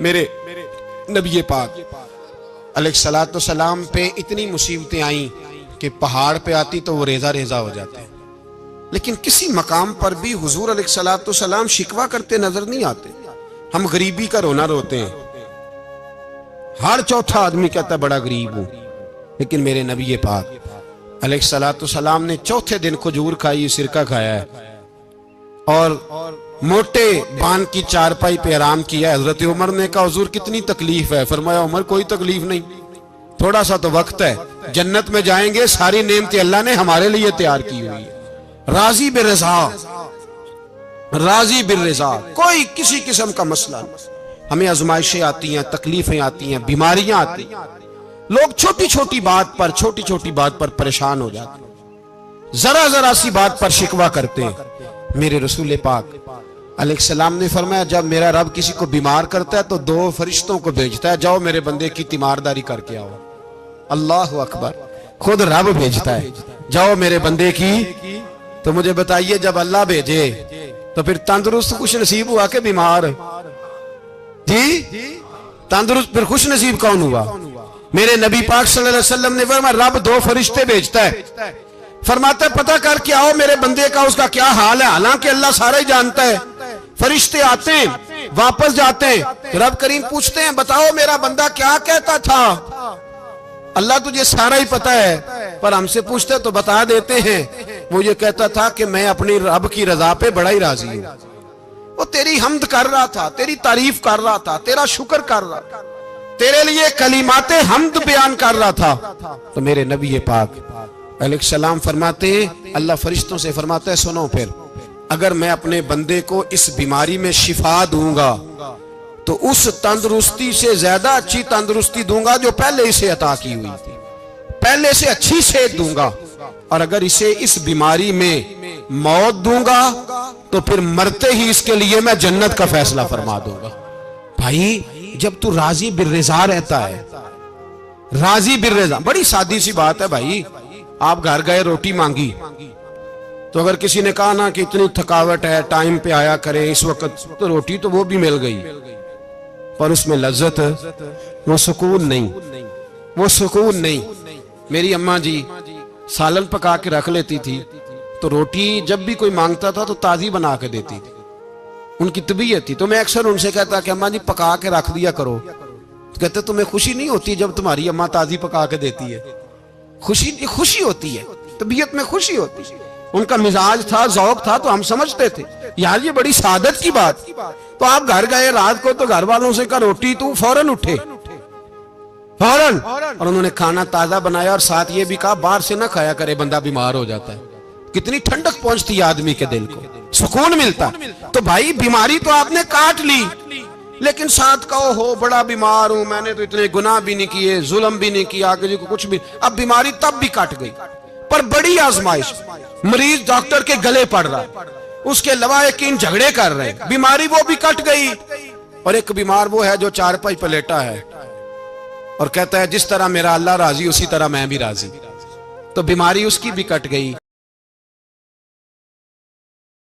میرے نبی پاک علیہ السلام پہ اتنی مصیبتیں آئیں کہ پہاڑ پہ آتی تو وہ ریزہ ریزہ ہو جاتے ہیں، لیکن کسی مقام پر بھی حضور علیہ السلام شکوہ کرتے نظر نہیں آتے۔ ہم غریبی کا رونا روتے ہیں، ہر چوتھا آدمی کہتا ہے بڑا غریب ہوں، لیکن میرے نبی پاک علیہ السلام نے چوتھے دن کھجور کھائی، سرکہ کھایا ہے اور موٹے بان کی چارپائی پہ آرام کیا۔ حضرت عمر نے کہا حضور کتنی تکلیف ہے؟ فرمایا عمر کوئی تکلیف نہیں، تھوڑا سا تو وقت ہے، جنت میں جائیں گے، ساری نعمتیں اللہ نے ہمارے لیے تیار کی ہوئی ہے۔ راضی بالرضا، راضی بالرضا، کوئی کسی قسم کا مسئلہ نہیں۔ ہمیں آزمائشیں آتی ہیں، تکلیفیں آتی ہیں، بیماریاں آتی ہیں، لوگ چھوٹی چھوٹی بات پر پریشان ہو جاتے ہیں، ذرا ذرا سی بات پر شکوہ کرتے ہیں۔ میرے رسول پاک علیہ السلام نے فرمایا جب میرا رب کسی کو بیمار کرتا ہے تو 2 فرشتوں کو بھیجتا ہے، جاؤ میرے بندے کی تیمارداری کر کے آؤ۔ اللہ اکبر، خود رب بھیجتا ہے، جاؤ میرے بندے کی۔ تو مجھے بتائیے جب اللہ بھیجے تو پھر تندرست خوش نصیب ہوا کہ بیمار؟ جی تندرست پھر خوش نصیب کون ہوا؟ میرے نبی پاک صلی اللہ علیہ وسلم نے فرمایا رب 2 فرشتے بھیجتا ہے، فرماتا ہے پتہ کر کے آؤ میرے بندے کا اس کا کیا حال ہے، حالانکہ اللہ سارا ہی جانتا ہے۔ فرشتے آتے ہیں، واپس جاتے ہیں، رب کریم پوچھتے ہیں بتاؤ میرا بندہ کیا کہتا تھا؟ اللہ تجھے سارا ہی پتہ ہے، پر ہم سے پوچھتے تو بتا دیتے ہیں، وہ یہ کہتا تھا کہ میں اپنی رب کی رضا پہ بڑا ہی راضی ہوں۔ وہ تیری حمد کر رہا تھا، تیری تعریف کر رہا تھا، تیرا شکر کر رہا تھا، تیرے لیے کلمات حمد بیان کر رہا تھا۔ تو میرے نبی پاک علیہ السلام فرماتے ہیں، اللہ فرشتوں سے فرماتا ہے سنو پھر اگر میں اپنے بندے کو اس بیماری میں شفا دوں گا تو اس تندرستی سے زیادہ اچھی تندرستی دوں گا جو پہلے اسے عطا کی ہوئی تھی، پہلے سے اچھی صحت دوں گا، اور اگر اسے اس بیماری میں موت دوں گا تو پھر مرتے ہی اس کے لیے میں جنت کا فیصلہ فرما دوں گا۔ بھائی جب تو راضی بالرضا رہتا ہے، راضی بالرضا، بڑی سادی سی بات ہے بھائی، آپ گھر گئے روٹی مانگی تو اگر کسی نے کہا نا کہ اتنی تھکاوٹ ہے ٹائم پہ آیا کرے اس وقت، تو روٹی تو وہ بھی مل گئی پر اس میں لذت، وہ سکون نہیں، وہ سکون نہیں۔ میری اماں جی سالن پکا کے رکھ لیتی تھی تو روٹی جب بھی کوئی مانگتا تھا تو تازی بنا کے دیتی تھی، ان کی طبیعت تھی۔ تو میں اکثر ان سے کہتا کہ اماں جی پکا کے رکھ دیا کرو، تو کہتے تمہیں خوشی نہیں ہوتی جب تمہاری اماں تازی پکا کے دیتی ہے؟ خوشی ہوتی ہے، طبیعت میں خوشی ہوتی ہے۔ ان کا مزاج تھا، ذوق تھا، تو ہم سمجھتے تھے یار یہ بڑی سعادت کی بات۔ تو آپ گھر گئے رات کو تو گھر والوں سے کہا روٹی، تو فوراً اٹھے، فوراً، اور انہوں نے کھانا تازہ بنایا اور ساتھ یہ بھی کہا باہر سے نہ کھایا کرے بندہ بیمار ہو جاتا ہے۔ کتنی ٹھنڈک پہنچتی ہے آدمی کے دل کو، سکون ملتا۔ تو بھائی بیماری تو آپ نے کاٹ لی، لیکن ساتھ کہو ہو بڑا بیمار ہوں، میں نے تو اتنے گناہ بھی نہیں کیے، ظلم بھی نہیں کیا، کسی کو کچھ بھی، اب بیماری تب بھی کٹ گئی۔ پر بڑی آزمائش، مریض ڈاکٹر کے گلے پڑ رہا، اس کے لواحقین جھگڑے کر رہے، بیماری وہ بھی کٹ گئی۔ اور ایک بیمار وہ ہے جو چارپائی پہ لیٹا ہے اور کہتا ہے جس طرح میرا اللہ راضی اسی طرح میں بھی راضی، تو بیماری اس کی بھی کٹ گئی۔